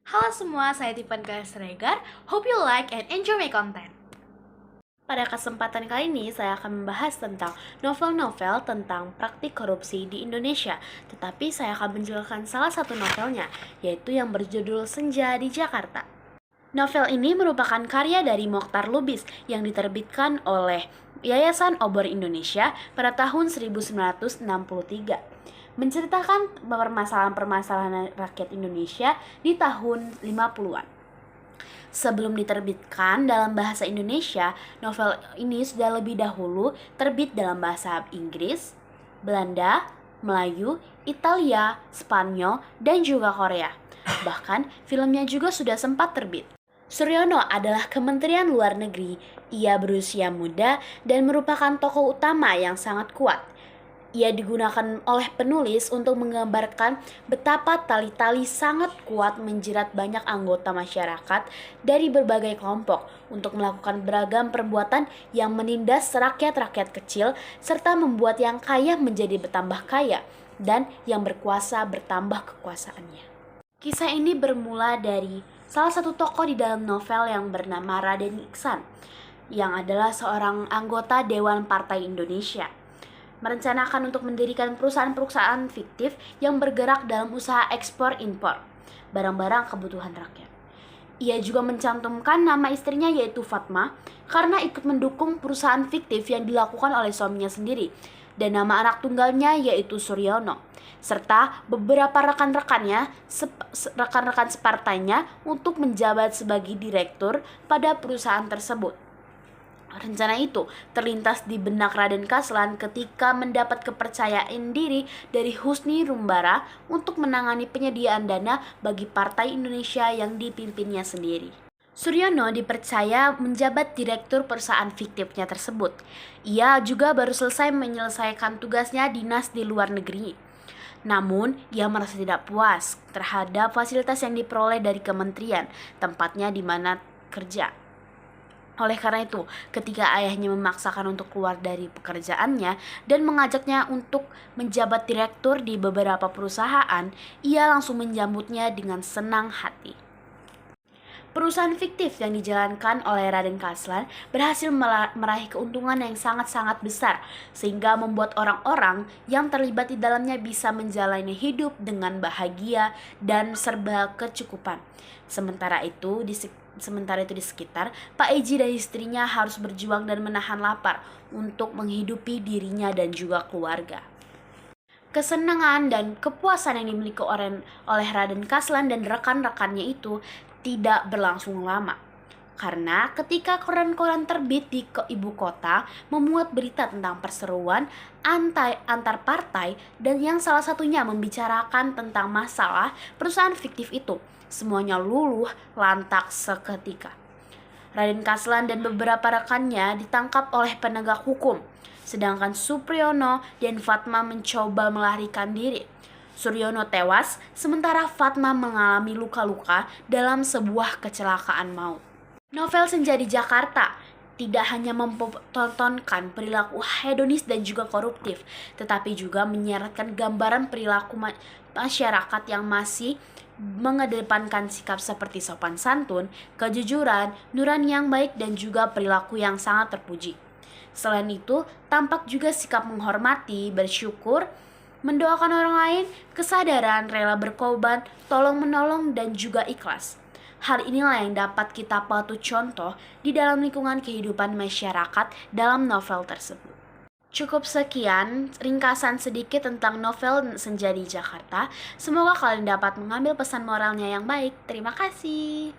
Halo semua, saya Tiffany Regar. Hope you like and enjoy my content. Pada kesempatan kali ini, saya akan membahas tentang novel-novel tentang praktik korupsi di Indonesia. Tetapi saya akan menjelaskan salah satu novelnya, yaitu yang berjudul Senja di Jakarta. Novel ini merupakan karya dari Mokhtar Lubis yang diterbitkan oleh Yayasan Obor Indonesia pada tahun 1963. Menceritakan permasalahan-permasalahan rakyat Indonesia di tahun 50-an. Sebelum diterbitkan dalam bahasa Indonesia, novel ini sudah lebih dahulu terbit dalam bahasa Inggris, Belanda, Melayu, Italia, Spanyol, dan juga Korea. Bahkan filmnya juga sudah sempat terbit. Suryono adalah Kementerian Luar Negeri. Ia berusia muda dan merupakan tokoh utama yang sangat kuat. Ia digunakan oleh penulis untuk menggambarkan betapa tali-tali sangat kuat menjerat banyak anggota masyarakat dari berbagai kelompok untuk melakukan beragam perbuatan yang menindas rakyat-rakyat kecil serta membuat yang kaya menjadi bertambah kaya dan yang berkuasa bertambah kekuasaannya. Kisah ini bermula dari salah satu tokoh di dalam novel yang bernama Raden Iksan, yang adalah seorang anggota Dewan Partai Indonesia, merencanakan untuk mendirikan perusahaan-perusahaan fiktif yang bergerak dalam usaha ekspor-impor barang-barang kebutuhan rakyat. Ia juga mencantumkan nama istrinya yaitu Fatma karena ikut mendukung perusahaan fiktif yang dilakukan oleh suaminya sendiri, dan nama anak tunggalnya yaitu Suryono, serta beberapa rekan-rekan separtainya untuk menjabat sebagai direktur pada perusahaan tersebut. Rencana itu terlintas di benak Raden Kaslan ketika mendapat kepercayaan diri dari Husni Rumbara untuk menangani penyediaan dana bagi Partai Indonesia yang dipimpinnya sendiri. Suryono dipercaya menjabat direktur perusahaan fiktifnya tersebut. Ia juga baru selesai menyelesaikan tugasnya dinas di luar negeri. Namun, ia merasa tidak puas terhadap fasilitas yang diperoleh dari kementerian, tempatnya di mana kerja. Oleh karena itu, ketika ayahnya memaksakan untuk keluar dari pekerjaannya dan mengajaknya untuk menjabat direktur di beberapa perusahaan, ia langsung menyambutnya dengan senang hati. Perusahaan fiktif yang dijalankan oleh Raden Kaslan berhasil meraih keuntungan yang sangat-sangat besar, sehingga membuat orang-orang yang terlibat di dalamnya bisa menjalani hidup dengan bahagia dan serba kecukupan. Sementara itu di sekitar, Pak Eji dan istrinya harus berjuang dan menahan lapar untuk menghidupi dirinya dan juga keluarga. Kesenangan dan kepuasan yang dimiliki oleh Raden Kaslan dan rekan-rekannya itu tidak berlangsung lama. Karena ketika koran-koran terbit di ibu kota memuat berita tentang perseteruan antar partai dan yang salah satunya membicarakan tentang masalah perusahaan fiktif itu, semuanya luluh lantak seketika. Raden Kaslan dan beberapa rekannya ditangkap oleh penegak hukum, sedangkan Supriyono dan Fatma mencoba melarikan diri. Suryono tewas, sementara Fatma mengalami luka-luka dalam sebuah kecelakaan maut. Novel Senja di Jakarta tidak hanya mempertontonkan perilaku hedonis dan juga koruptif, tetapi juga menyeratkan gambaran perilaku masyarakat yang masih mengedepankan sikap seperti sopan santun, kejujuran, nurani yang baik, dan juga perilaku yang sangat terpuji. Selain itu, tampak juga sikap menghormati, bersyukur, mendoakan orang lain, kesadaran, rela berkorban, tolong-menolong, dan juga ikhlas. Hal inilah yang dapat kita patut contoh di dalam lingkungan kehidupan masyarakat dalam novel tersebut. Cukup sekian ringkasan sedikit tentang novel Senja di Jakarta. Semoga kalian dapat mengambil pesan moralnya yang baik. Terima kasih.